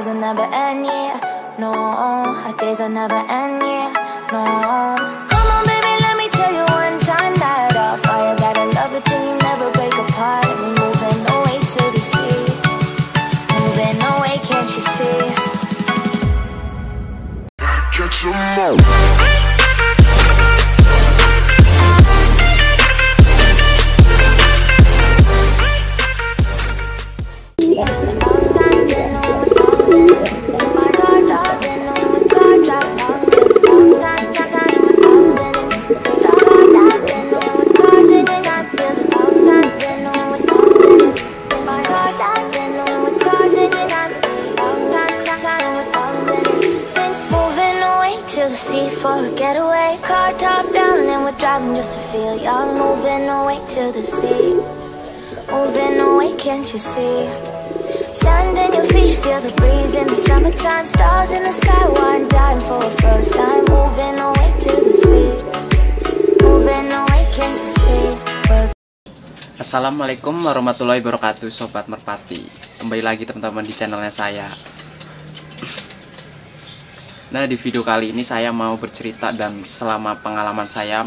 days will never end, yeah. No, our days will never end, yeah. No. Come on, baby, let me tell you one time that our fire gotta love it till you never break apart. And we're moving away to the sea, moving away, can't you see? Catch 'em all. Forget away, car top down, and we're driving just to feel young. Moving away to the sea, moving away, can't you see? Sand in your feet, feel the breeze in the summertime. Stars in the sky, one dime for a first time. Moving away to the sea, moving away, can't you see? Assalamualaikum warahmatullahi wabarakatuh, Sobat Merpati. Kembali lagi teman-teman di channelnya saya. Nah, di video kali ini saya mau bercerita dan selama pengalaman saya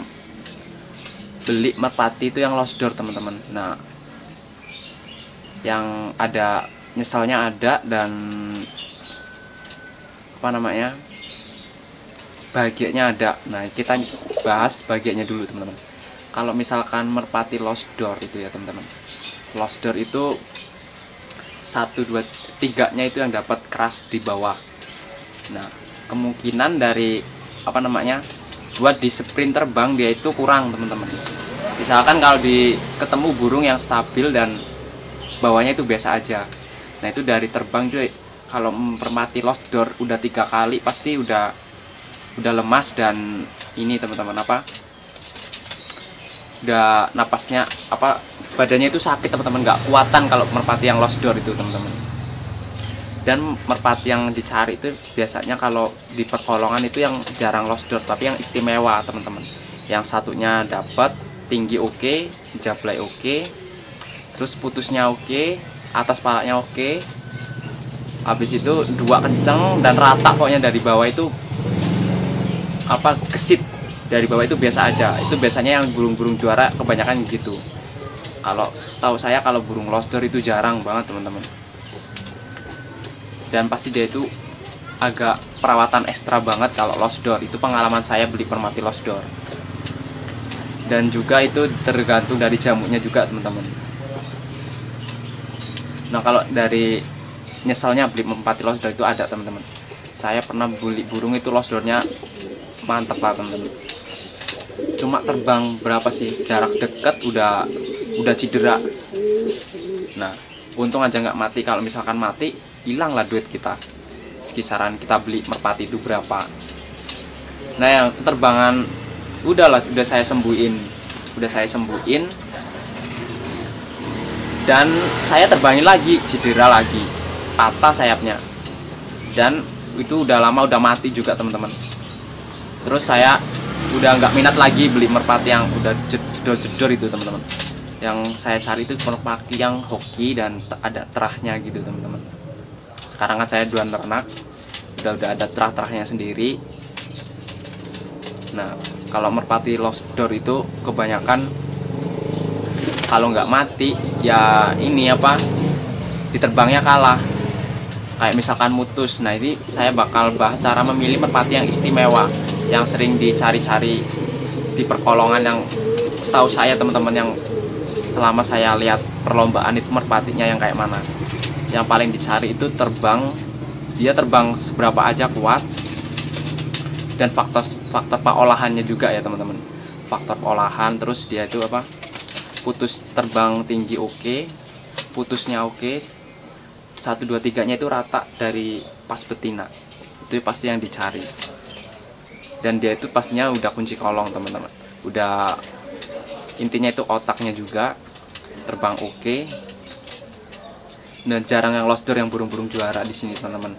beli merpati itu yang lost door, teman-teman. Nah, yang ada nyesalnya ada, dan bahagianya ada. Nah, kita bahas bahagianya dulu, teman-teman. Kalau misalkan merpati lost door itu ya, teman-teman, lost door itu 1, 2, 3-nya itu yang dapat keras di bawah. Nah, kemungkinan dari buat di sprint terbang dia itu kurang, teman-teman. Misalkan kalau ketemu burung yang stabil dan bawahnya itu biasa aja, nah itu dari terbang juga. Kalau merpati lost door udah 3 kali pasti udah lemas, dan ini teman-teman udah napasnya badannya itu sakit, teman-teman, nggak kuatan kalau merpati yang lost door itu, teman-teman. Dan merpati yang dicari itu biasanya kalau di perkolongan itu yang jarang lost door, tapi yang istimewa, teman-teman. Yang satunya dapat tinggi oke, jablay oke, terus putusnya oke, atas palanya oke, habis itu 2 kenceng dan rata, pokoknya dari bawah itu gesit, dari bawah itu biasa aja. Itu biasanya yang burung-burung juara kebanyakan gitu. Kalau setahu saya kalau burung lost door itu jarang banget, teman-teman. Dan pasti dia itu agak perawatan ekstra banget kalau lost door. Itu pengalaman saya beli merpati lost door. Dan juga itu tergantung dari jamunya juga, teman-teman. Nah, kalau dari nyesalnya beli merpati lost door itu ada, teman-teman. Saya pernah beli burung itu lost doornya mantep lah, teman-teman. Cuma terbang berapa sih, jarak dekat udah cedera. Nah, untung aja nggak mati. Kalau misalkan mati, hilang lah duit kita. Kisaran kita beli merpati itu berapa. Nah, yang terbangan udah saya sembuhin, dan saya terbangin lagi, cedera lagi, patah sayapnya, dan itu udah lama udah mati juga, teman-teman. Terus saya udah nggak minat lagi beli merpati yang udah jedor-jedor itu, teman-teman. Yang saya cari itu merpati yang hoki dan ada terahnya gitu, teman-teman. Sekarang kan saya duluan ternak, udah ada terah-terahnya sendiri. Nah, kalau merpati lost door itu kebanyakan kalau nggak mati ya diterbangnya kalah, kayak misalkan mutus. Nah, ini saya bakal bahas cara memilih merpati yang istimewa, yang sering dicari-cari di perkolongan. Yang setahu saya, teman-teman, yang selama saya lihat perlombaan itu merpatinya yang kayak mana. Yang paling dicari itu dia terbang seberapa aja kuat, dan faktor pengolahannya juga ya, teman-teman. Faktor pengolahan, terus dia itu putus terbang tinggi oke, putusnya oke, 1, 2, 3-nya itu rata dari pas betina. Itu pasti yang dicari. Dan dia itu pastinya udah kunci kolong, teman-teman. Udah intinya itu otaknya juga terbang oke. Dan jarang yang lost door, yang burung-burung juara di sini, teman-teman.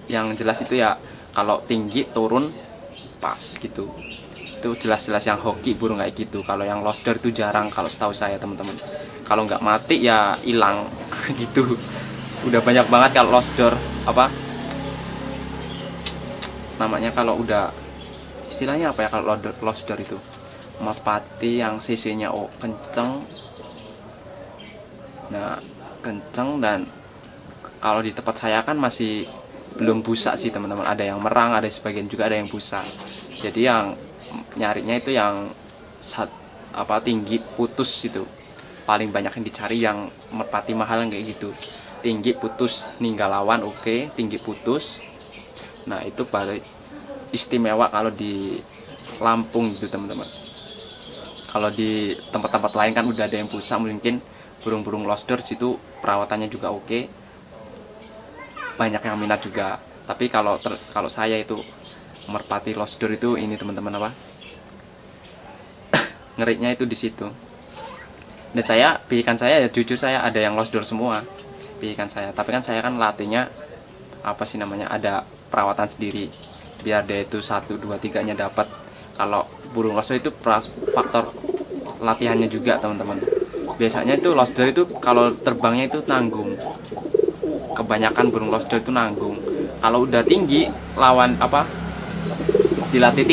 Yang jelas itu ya kalau tinggi turun pas gitu. Itu jelas-jelas yang hoki burung kayak gitu. Kalau yang lost door itu jarang kalau setahu saya, teman-teman. Kalau nggak mati ya hilang gitu. udah banyak banget kalau lost door apa namanya, kalau udah istilahnya apa ya kalau lost door itu, merpati yang sisinya kenceng. Nah kenceng, dan kalau di tempat saya kan masih belum busa sih teman-teman, ada yang merang, ada sebagian juga ada yang busa. Jadi yang nyarinya itu yang tinggi putus itu paling banyak yang dicari, yang merpati mahal kayak gitu, tinggi putus ninggalawan, oke, tinggi putus. Nah itu paling istimewa kalau di Lampung gitu teman-teman. Kalau di tempat-tempat lain kan udah ada yang busa, mungkin burung-burung lost door situ perawatannya juga oke, banyak yang minat juga. Tapi kalau saya itu merpati lost door itu ini teman-teman apa ngerinya itu di situ. Dan piikan saya ya jujur saya ada yang lost door semua piikan saya, tapi kan saya kan latihnya apa sih namanya, ada perawatan sendiri biar dia itu 1, 2, 3 nya dapat. Kalau burung lost door itu faktor latihannya juga teman-teman. Biasanya itu lost door itu kalau terbangnya itu nanggung, kebanyakan burung lost door itu nanggung. Kalau udah tinggi lawan dilatih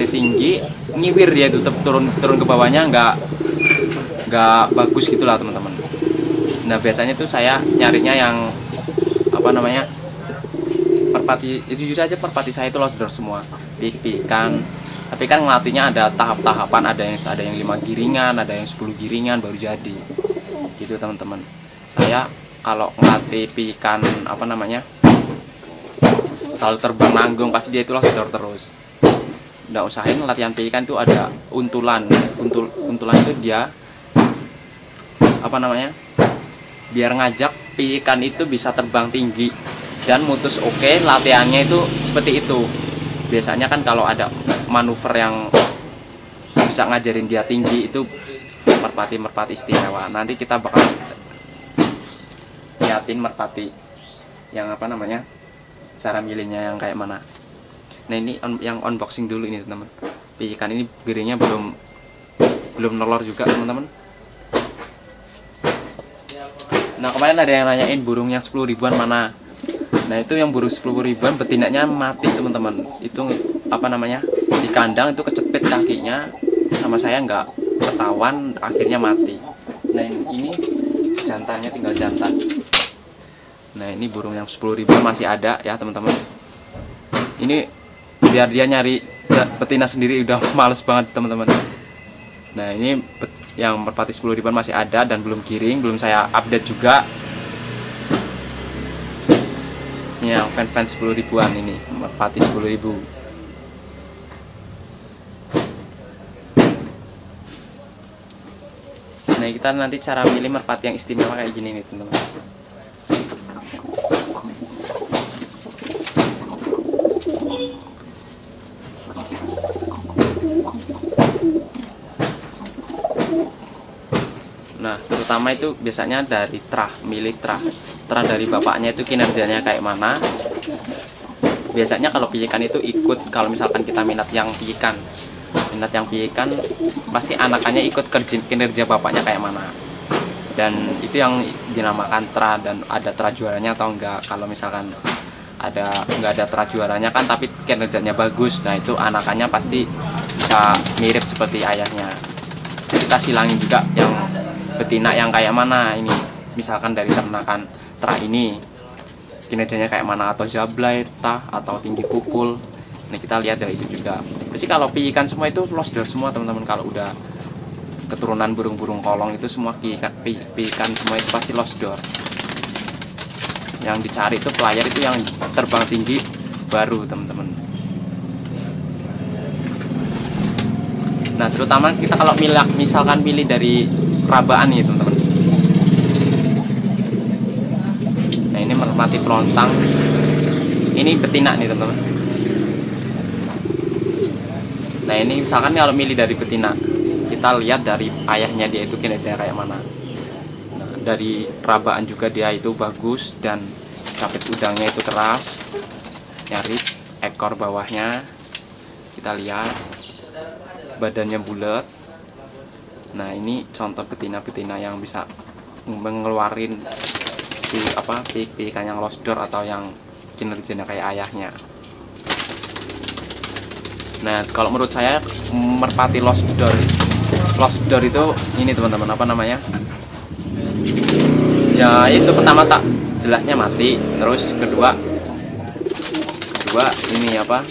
tinggi ngiwir dia itu turun ke bawahnya nggak bagus gitulah teman-teman. Nah biasanya tuh saya nyarinya yang merpati, jujur saja merpati saya itu lost door semua, piikan. Tapi kan ngelatihnya ada tahap-tahapan, ada yang 5 giringan, ada yang 10 giringan baru jadi gitu teman-teman. Saya kalau ngelatih piikan selalu terbang nanggung, pasti dia itu lost door terus. Nah usahain latihan piikan itu ada untulan itu dia biar ngajak piikan itu bisa terbang tinggi dan mutus oke. Latihannya itu seperti itu. Biasanya kan kalau ada manuver yang bisa ngajarin dia tinggi itu merpati istimewa. Nanti kita bakal liatin merpati yang cara milihnya yang kayak mana. Nah ini yang unboxing dulu ini teman-teman. Piikan ini giringnya belum nelor juga teman-teman. Nah kemarin ada yang nanyain burung yang 10 ribuan mana. Nah itu yang burung 10 ribuan betinanya mati teman-teman. Itu di kandang itu kecepit kakinya, sama saya nggak ketahuan, akhirnya mati. Nah ini jantannya tinggal jantan. Nah ini burung yang 10 ribuan masih ada ya teman-teman. Ini biar dia nyari betina sendiri udah males banget teman-teman. Nah ini yang merpati 10 ribuan masih ada dan belum giring, belum saya update juga. Ini yang fan 10 ribuan, ini merpati 10 ribu. Nah kita nanti cara milih merpati yang istimewa kayak gini nih teman-teman. Nah terutama itu biasanya dari milih trah dari bapaknya itu kinerjanya kayak mana. Biasanya kalau piikan itu ikut, kalau misalkan kita minat yang piikan pasti anakannya ikut kinerja bapaknya kayak mana. Dan itu yang dinamakan tra, dan ada tra juaranya atau enggak. Kalau misalkan nggak ada tra juaranya kan tapi kinerjanya bagus, nah itu anakannya pasti bisa mirip seperti ayahnya. Kita silangin juga yang betina yang kayak mana ini, misalkan dari ternakan tra ini kinerjanya kayak mana, atau jablay, tah, atau tinggi pukul. Nah kita lihat dari itu juga. Pasti kalau piikan semua itu lost door semua teman-teman. Kalau udah keturunan burung-burung kolong itu semua piikan semua itu pasti lost door. Yang dicari itu pelayar itu yang terbang tinggi baru teman-teman. Nah terutama kita kalau misalkan pilih dari rabaan nih teman-teman. Nah ini merpati pelontang, ini betina nih teman-teman. Nah ini misalkan kalau milih dari betina, kita lihat dari ayahnya dia itu kinerjanya kayak mana. Nah, dari rabaan juga dia itu bagus dan capit udangnya itu keras, nyari ekor bawahnya kita lihat, badannya bulat. Nah ini contoh betina-betina yang bisa mengeluarin pik-pikan yang lost door atau yang kinerjanya kayak ayahnya. Nah, kalau menurut saya merpati lost door itu ini teman-teman, apa namanya? Ya itu pertama tak jelasnya mati, terus kedua ini apa?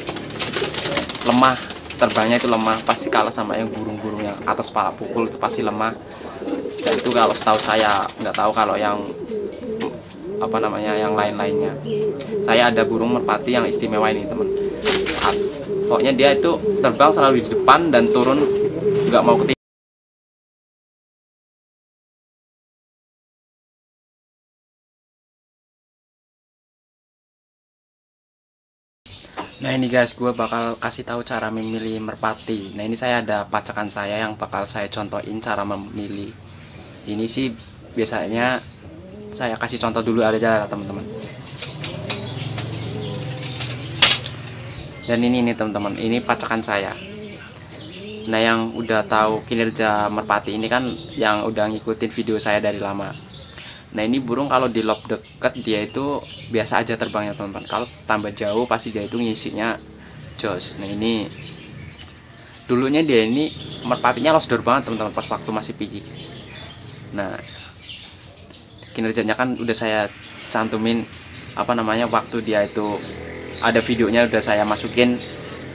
Lemah, terbangnya itu lemah, pasti kalah sama yang burung-burung yang atas kepala pukul itu pasti lemah. Dan itu kalau setahu saya, nggak tahu kalau yang apa namanya yang lain-lainnya. Saya ada burung merpati yang istimewa ini teman. Pokoknya dia itu terbang selalu di depan dan turun nggak mau ketinggalan. Nah ini guys, gue bakal kasih tahu cara memilih merpati. Nah ini saya ada pacakan saya yang bakal saya contohin cara memilih. Ini sih biasanya saya kasih contoh dulu aja teman-teman. Dan ini teman-teman, ini pacakan saya. Nah yang udah tahu kinerja merpati ini kan yang udah ngikutin video saya dari lama. Nah ini burung kalau di lob deket dia itu biasa aja terbangnya teman-teman. Kalau tambah jauh pasti dia itu ngisinya jos. Nah ini dulunya dia ini merpatinya lost door banget teman-teman pas waktu masih pijik. Nah kinerjanya kan udah saya cantumin apa namanya waktu dia itu ada videonya, udah saya masukin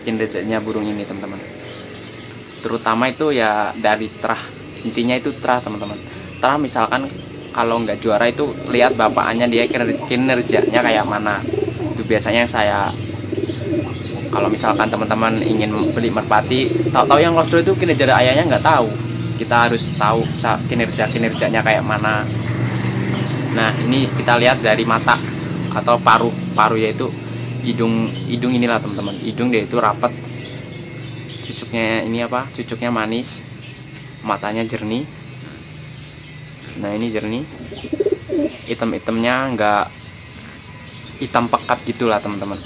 kinerjanya burung ini teman-teman. Terutama itu ya dari terah, intinya itu terah teman-teman. Terah misalkan kalau nggak juara itu lihat bapaknya dia kinerjanya kayak mana. Itu biasanya saya, kalau misalkan teman-teman ingin beli merpati, tahu-tahu yang lost door itu kinerja ayahnya nggak tahu. Kita harus tahu kinerjanya kayak mana. Nah ini kita lihat dari mata atau paru yaitu hidung inilah teman-teman. Hidung dia itu rapat, cucuknya ini apa? Cucuknya manis, matanya jernih. Nah ini jernih, item-itemnya nggak hitam pekat gitulah teman-teman.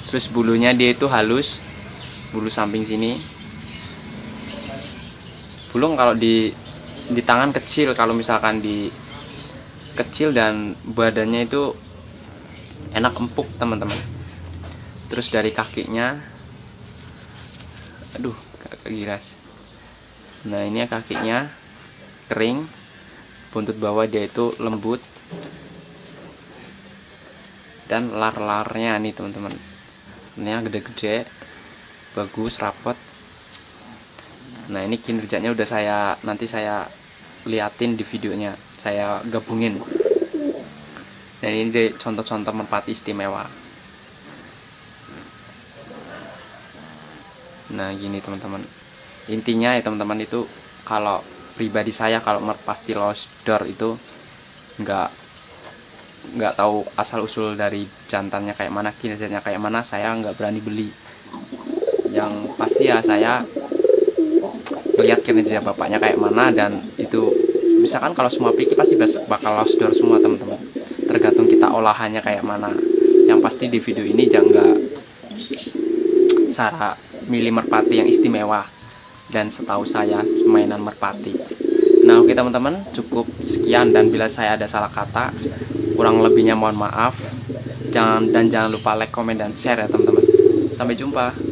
Terus bulunya dia itu halus, bulu samping sini. Bulu kalau di tangan kecil, kalau misalkan di kecil dan badannya itu enak empuk teman-teman. Terus dari kakinya, aduh kegiras. Nah ini kakinya kering, buntut bawah dia itu lembut, dan lar-larnya nih teman-teman, ini gede-gede, bagus, rapet. Nah ini kinerjanya udah nanti saya liatin di videonya, saya gabungin. Dan ini deh contoh-contoh merpati istimewa. Nah gini teman-teman, intinya ya teman-teman, itu kalau pribadi saya kalau merpati lost door itu nggak tahu asal usul dari jantannya kayak mana, kinerjanya kayak mana, saya nggak berani beli. Yang pasti ya saya lihat kinerja bapaknya kayak mana, dan itu misalkan kalau semua piki pasti bakal lost door semua teman-teman, tergantung kita olahannya kayak mana. Yang pasti di video ini jangan cara milih merpati yang istimewa dan setahu saya mainan merpati. Nah oke teman-teman, cukup sekian, dan bila saya ada salah kata kurang lebihnya mohon maaf. Jangan lupa like, komen, dan share ya teman-teman. Sampai jumpa.